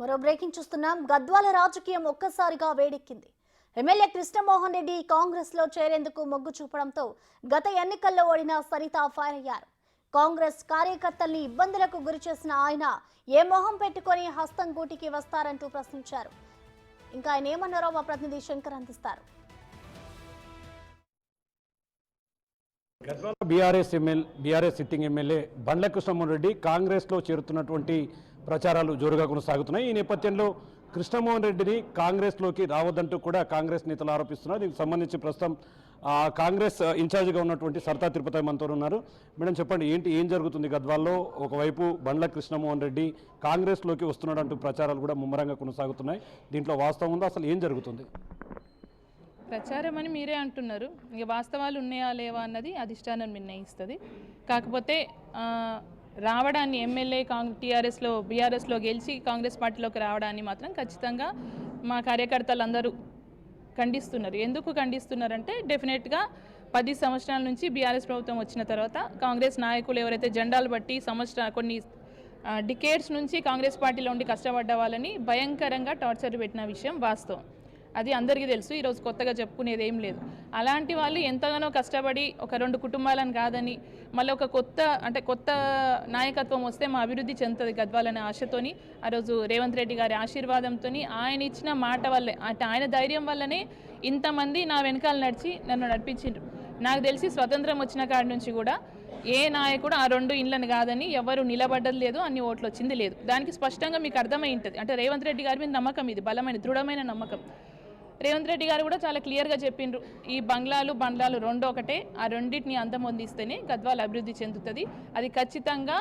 మరో బ్రేకింగ్ చూస్తున్నాం. గద్వాల రాజకీయం ఒక్కసారిగా వేడెక్కింది. ఎమ్మెల్యే కృష్ణమోహన్ రెడ్డి కాంగ్రెస్ లో చేరేందుకు మొగ్గు చూపడంతో గత ఎన్నికల్లో ఓడిన సరిత ఫైర్ అయ్యారు. కాంగ్రెస్ కార్యకర్తల్ని ఇబ్బందులకు గురిచేసిన ఆయన ఏ మొహం పెట్టుకొని హస్తం గూటికి వస్తారంటూ ప్రశ్నించారు. ఇంకా ఆయన ఏమన్నారో మా ప్రతినిధి శంకర్ అందిస్తారు. గద్వాల బీఆర్ఎస్ సిట్టింగ్ ఎమ్మెల్యే బండ్ల కృష్ణమోహన్ రెడ్డి కాంగ్రెస్లో చేరుతున్నటువంటి ప్రచారాలు జోరుగా కొనసాగుతున్నాయి. ఈ నేపథ్యంలో కృష్ణమోహన్ రెడ్డిని కాంగ్రెస్లోకి రావద్దంటూ కూడా కాంగ్రెస్ నేతలు ఆరోపిస్తున్నారు. దీనికి సంబంధించి ప్రస్తుతం కాంగ్రెస్ ఇన్ఛార్జిగా ఉన్నటువంటి సరితా తిరుపతి మనతో ఉన్నారు. మేడం చెప్పండి, ఏం జరుగుతుంది గద్వాల్లో? ఒకవైపు బండ్ల కృష్ణమోహన్ రెడ్డి కాంగ్రెస్లోకి వస్తున్నాడంటూ ప్రచారాలు కూడా ముమ్మరంగా కొనసాగుతున్నాయి. దీంట్లో వాస్తవం ఉందా? అసలు ఏం జరుగుతుంది? ప్రచారం అని మీరే అంటున్నారు. ఇక వాస్తవాలు ఉన్నాయా లేవా అన్నది అధిష్టానం నిర్ణయిస్తుంది. కాకపోతే రావడాన్ని ఎమ్మెల్యే టీఆర్ఎస్లో బీఆర్ఎస్లో గెలిచి కాంగ్రెస్ పార్టీలోకి రావడాన్ని మాత్రం ఖచ్చితంగా మా కార్యకర్తలు అందరూ ఖండిస్తున్నారు. ఎందుకు ఖండిస్తున్నారంటే డెఫినెట్గా 10 సంవత్సరాల నుంచి బీఆర్ఎస్ ప్రభుత్వం వచ్చిన తర్వాత కాంగ్రెస్ నాయకులు ఎవరైతే జెండాలు బట్టి కొన్ని డికేడ్స్ నుంచి కాంగ్రెస్ పార్టీలో ఉండి కష్టపడ్డ వాళ్ళని భయంకరంగా టార్చర్ పెట్టిన విషయం వాస్తవం. అది అందరికీ తెలుసు. ఈరోజు కొత్తగా చెప్పుకునేది ఏం లేదు. అలాంటి వాళ్ళు ఎంతగానో కష్టపడి ఒక 2 కుటుంబాలను కాదని మళ్ళీ ఒక కొత్త నాయకత్వం వస్తే మా అభివృద్ధి చెందుతుంది గద్వాలనే ఆశతోని ఆ రోజు రేవంత్ రెడ్డి గారి ఆశీర్వాదంతో ఆయన ఇచ్చిన మాట వల్లే, అంటే ఆయన ధైర్యం వల్లనే ఇంతమంది నా వెనకాల నడిచి నన్ను నడిపించిండ్రు. నాకు తెలిసి స్వతంత్రం వచ్చిన కాడి నుంచి కూడా ఏ నాయకుడు ఆ 2 ఇండ్లను కాదని ఎవరు నిలబడ్డది లేదు, అన్ని ఓట్లు వచ్చింది లేదు. దానికి స్పష్టంగా మీకు అర్థమై ఉంటుంది. అంటే రేవంత్ రెడ్డి గారి మీద నమ్మకం, ఇది బలమైన దృఢమైన నమ్మకం. రేవంత్ రెడ్డి గారు కూడా చాలా క్లియర్గా చెప్పిండ్రు, ఈ బంగ్లాలు 2 ఒకటే, ఆ రెండింటిని అంతమొందిస్తేనే గద్వాల అభివృద్ధి చెందుతుంది. అది ఖచ్చితంగా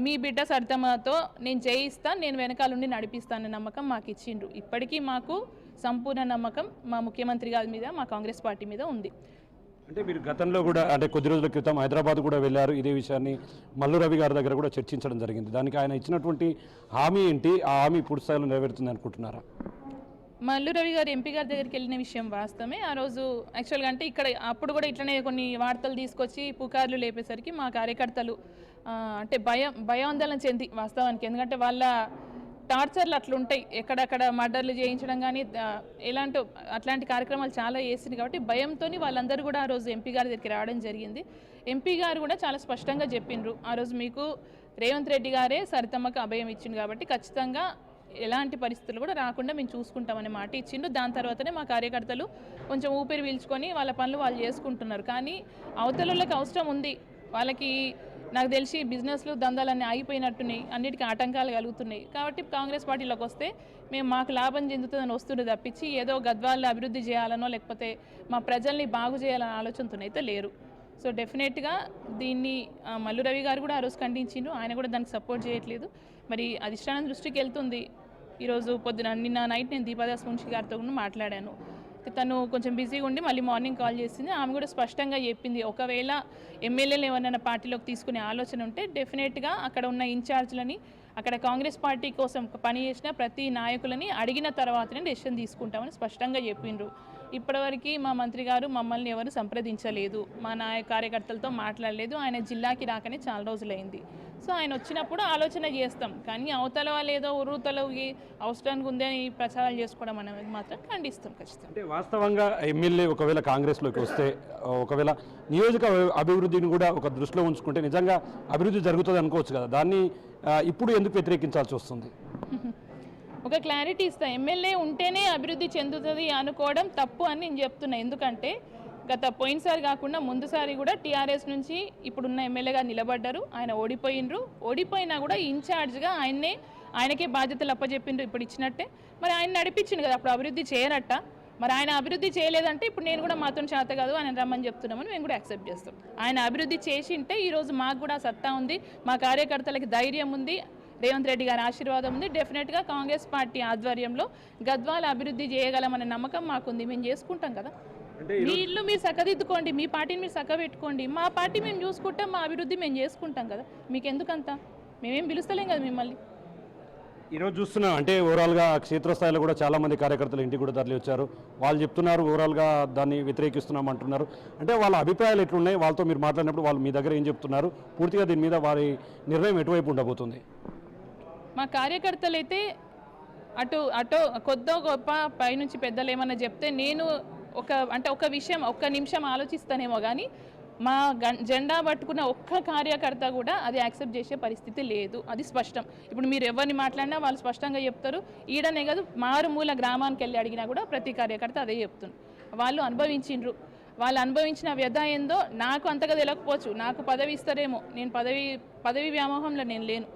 మీ బిడ్డ సరితమ్మతో నేను చేయిస్తాను, నేను వెనకాలండి నడిపిస్తానన్న నమ్మకం మాకు ఇచ్చిండ్రు. ఇప్పటికీ మాకు సంపూర్ణ నమ్మకం మా ముఖ్యమంత్రి గారి మీద, మా కాంగ్రెస్ పార్టీ మీద ఉంది. అంటే మీరు గతంలో కూడా కొద్ది రోజుల క్రితం హైదరాబాద్ కూడా వెళ్ళారు. ఇదే విషయాన్ని మల్లు రవి గారి దగ్గర కూడా చర్చించడం జరిగింది. దానికి ఆయన ఇచ్చినటువంటి హామీ ఏంటి? ఆ హామీ పూర్తి స్థాయిలో నెరవేరుతుంది అనుకుంటున్నారా? మల్లు రవి గారు ఎంపీ గారి దగ్గరికి వెళ్ళిన విషయం వాస్తవమే. ఆ రోజు యాక్చువల్గా అంటే ఇక్కడ అప్పుడు కూడా ఇట్లనే కొన్ని వార్తలు తీసుకొచ్చి పుకార్లు లేపేసరికి మా కార్యకర్తలు అంటే భయాందోళన చెంది వాస్తవానికి, ఎందుకంటే వాళ్ళ టార్చర్లు అట్లుంటాయి, ఎక్కడక్కడ మర్డర్లు చేయించడం కానీ అట్లాంటి కార్యక్రమాలు చాలా చేసింది. కాబట్టి భయంతో వాళ్ళందరూ కూడా ఆ రోజు ఎంపీ గారి దగ్గరికి రావడం జరిగింది. ఎంపీ గారు కూడా చాలా స్పష్టంగా చెప్పిండ్రు, ఆ రోజు మీకు రేవంత్ రెడ్డి గారే సరితమ్మకు అభయం ఇచ్చింది కాబట్టి ఖచ్చితంగా ఎలాంటి పరిస్థితులు కూడా రాకుండా మేము చూసుకుంటామనే మాట ఇచ్చిండ్రు. దాని తర్వాతనే మా కార్యకర్తలు కొంచెం ఊపిరి పీల్చుకొని వాళ్ళ పనులు వాళ్ళు చేసుకుంటున్నారు. కానీ అవతలకి అవసరం ఉంది, వాళ్ళకి నాకు తెలిసి బిజినెస్లు దందాలన్నీ ఆగిపోయినట్టున్నాయి, అన్నిటికీ ఆటంకాలు కలుగుతున్నాయి. కాబట్టి కాంగ్రెస్ పార్టీలోకి వస్తే మాకు లాభం చెందుతుందని వస్తుండే తప్పించి ఏదో గద్వాల్లో అభివృద్ధి చేయాలనో లేకపోతే మా ప్రజల్ని బాగు చేయాలనే ఆలోచనతో అయితే లేరు. సో డెఫినెట్గా దీన్ని మల్లు రవి గారు కూడా ఆ రోజు ఖండించిండ్రు. ఆయన కూడా దానికి సపోర్ట్ చేయట్లేదు. మరి అధిష్టానం దృష్టికి వెళ్తుంది. ఈరోజు నిన్న నైట్ నేను దీపాదాస్ మున్షి గారితో కూడా మాట్లాడాను. తను కొంచెం బిజీగా ఉండి మళ్ళీ మార్నింగ్ కాల్ చేసింది. ఆమె కూడా స్పష్టంగా చెప్పింది, ఒకవేళ ఎమ్మెల్యేలు ఎవరైనా పార్టీలోకి తీసుకునే ఆలోచన ఉంటే డెఫినెట్గా అక్కడ ఉన్న ఇన్ఛార్జ్లని, అక్కడ కాంగ్రెస్ పార్టీ కోసం పనిచేసిన ప్రతి నాయకులని అడిగిన తర్వాతనే డెసిషన్ తీసుకుంటామని స్పష్టంగా చెప్పిండ్రు. ఇప్పటివరకు మా మంత్రి గారు మమ్మల్ని ఎవరు సంప్రదించలేదు, మా కార్యకర్తలతో మాట్లాడలేదు. ఆయన జిల్లాకి రాకనే చాలా రోజులైంది. సో ఆయన వచ్చినప్పుడు ఆలోచన చేస్తాం, కానీ అవతల వాళ్ళు ఏదో ఉర్రూతలకి అవసరానికి ఉందని ప్రచారాలు చేసుకోవడం అనేది మాత్రం ఖండిస్తాం ఖచ్చితంగా. అంటే వాస్తవంగా ఎమ్మెల్యే ఒకవేళ కాంగ్రెస్లోకి వస్తే ఒకవేళ నియోజక అభివృద్ధిని కూడా ఒక దృష్టిలో ఉంచుకుంటే నిజంగా అభివృద్ధి జరుగుతుంది అనుకోవచ్చు కదా, దాన్ని ఇప్పుడు ఎందుకు వ్యతిరేకించాల్సి వస్తుంది? ఒక క్లారిటీ ఇస్తా, ఎమ్మెల్యే ఉంటేనే అభివృద్ధి చెందుతుంది అనుకోవడం తప్పు అని నేను చెప్తున్నా. ఎందుకంటే పోయినసారి కాకుండా ముందుసారి కూడా టీఆర్ఎస్ నుంచి ఇప్పుడున్న ఎమ్మెల్యేగా నిలబడ్డారు. ఆయన ఓడిపోయినా కూడా ఇన్ఛార్జ్గా ఆయనకే బాధ్యతలు అప్పచెప్పిండ్రు ఇప్పుడు ఇచ్చినట్టే. మరి ఆయన నడిపించిండు కదా, అప్పుడు అభివృద్ధి చేయనట్ట. మరి ఆయన అభివృద్ధి చేయలేదంటే ఇప్పుడు నేను కూడా మాతో చేత కాదు ఆయన రమ్మని చెప్తున్నామని మేము కూడా యాక్సెప్ట్ చేస్తాం. ఆయన అభివృద్ధి చేసింటే ఈరోజు మాకు కూడా సత్తా ఉంది, మా కార్యకర్తలకి ధైర్యం ఉంది, రేవంత్ రెడ్డి గారి ఆశీర్వాదం ఉంది. డెఫినెట్గా కాంగ్రెస్ పార్టీ ఆధ్వర్యంలో గద్వాల అభివృద్ధి చేయగలమనే నమ్మకం మాకుంది. మేము చేసుకుంటాం కదా. మీ ఇల్లు మీరు చక్కదిద్దుకోండి, మీ పార్టీని మీరు చక్కబెట్టుకోండి, మా పార్టీ మేము చూసుకుంటాం, మా అభివృద్ధి మేము చేసుకుంటాం కదా. మీకు ఎందుకంతా? మేమేం పిలుస్తలేం కదా మిమ్మల్ని. ఈరోజు చూస్తున్నాం అంటే ఓవరాల్గా క్షేత్రస్థాయిలో కూడా చాలామంది కార్యకర్తలు ఇంటికి కూడా తరలి వచ్చారు. వాళ్ళు చెప్తున్నారు ఓవరాల్గా దాన్ని వ్యతిరేకిస్తున్నాం అంటున్నారు. అంటే వాళ్ళ అభిప్రాయాలు ఎట్లున్నాయి? వాళ్ళతో మీరు మాట్లాడినప్పుడు వాళ్ళు మీ దగ్గర ఏం చెప్తున్నారు? పూర్తిగా దీని మీద వారి నిర్ణయం ఎటువైపు ఉండబోతుంది? మా కార్యకర్తలు అయితే అటు అటు కొద్దో గొప్ప పైనుంచి పెద్దలు ఏమన్నా చెప్తే నేను ఒక విషయం ఒక్క నిమిషం ఆలోచిస్తానేమో కానీ మా జెండా పట్టుకున్న ఒక్క కార్యకర్త కూడా అది యాక్సెప్ట్ చేసే పరిస్థితి లేదు. అది స్పష్టం. ఇప్పుడు మీరు ఎవరిని మాట్లాడినా వాళ్ళు స్పష్టంగా చెప్తారు. ఈడనే కాదు, మారుమూల గ్రామానికి వెళ్ళి అడిగినా కూడా ప్రతి కార్యకర్త అదే చెప్తున్నారు. వాళ్ళు అనుభవించిండ్రు. వాళ్ళు అనుభవించిన వ్యధ ఏందో నాకు అంతగా తెలియకపోవచ్చు. నాకు పదవి ఇస్తారేమో, నేను పదవి వ్యామోహంలో నేను లేను.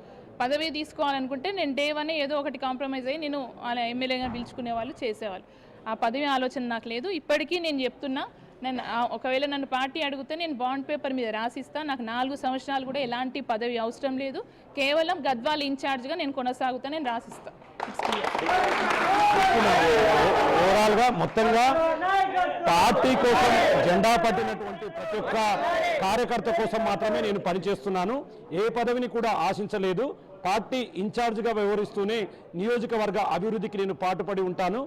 పదవి తీసుకోవాలనుకుంటే నేను డే 1 ఏదో ఒకటి కాంప్రమైజ్ అయ్యి నేను అలా ఎమ్మెల్యేగా పిలుచుకునే వాళ్ళు చేసేవాళ్ళు. ఆ పదవి ఆలోచన నాకు లేదు. ఇప్పటికీ నేను చెప్తున్నా, ఒకవేళ నన్ను పార్టీ అడిగితే నేను బాండ్ పేపర్ మీద రాసిస్తా. నాకు 4 సంవత్సరాలు కూడా ఎలాంటి పదవి అవసరం లేదు. కేవలం గద్వాల ఇన్ఛార్జ్గా నేను కొనసాగుతా, నేను రాసిస్తా. ఓవరాల్గా మొత్తంగా పార్టీ కోసం జెండా పట్టినటువంటి ప్రతి ఒక్క కార్యకర్త కోసం మాత్రమే నేను పనిచేస్తున్నాను. ఏ పదవిని కూడా ఆశించలేదు. పార్టీ ఇన్ఛార్జ్గా వ్యవహరిస్తూనే నియోజకవర్గ అభివృద్ధికి నేను పాటుపడి ఉంటాను.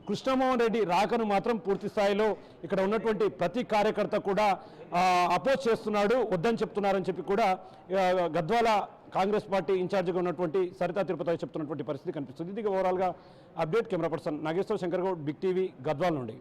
కృష్ణమోహన్ రెడ్డి రాకను మాత్రం పూర్తి స్థాయిలో ఇక్కడ ఉన్నటువంటి ప్రతి కార్యకర్త కూడా అపోజ్ చేస్తున్నాడు, వద్దని చెప్తున్నారని చెప్పి కూడా గద్వాల కాంగ్రెస్ పార్టీ ఇన్ఛార్జిగా ఉన్నటువంటి సరితా తిరుపతి చెప్తున్నటువంటి పరిస్థితి కనిపిస్తుంది. ఇది ఓవరాల్గా update. Camera person Nageswara Shankar Goud, Big TV, Gadwal నుండి.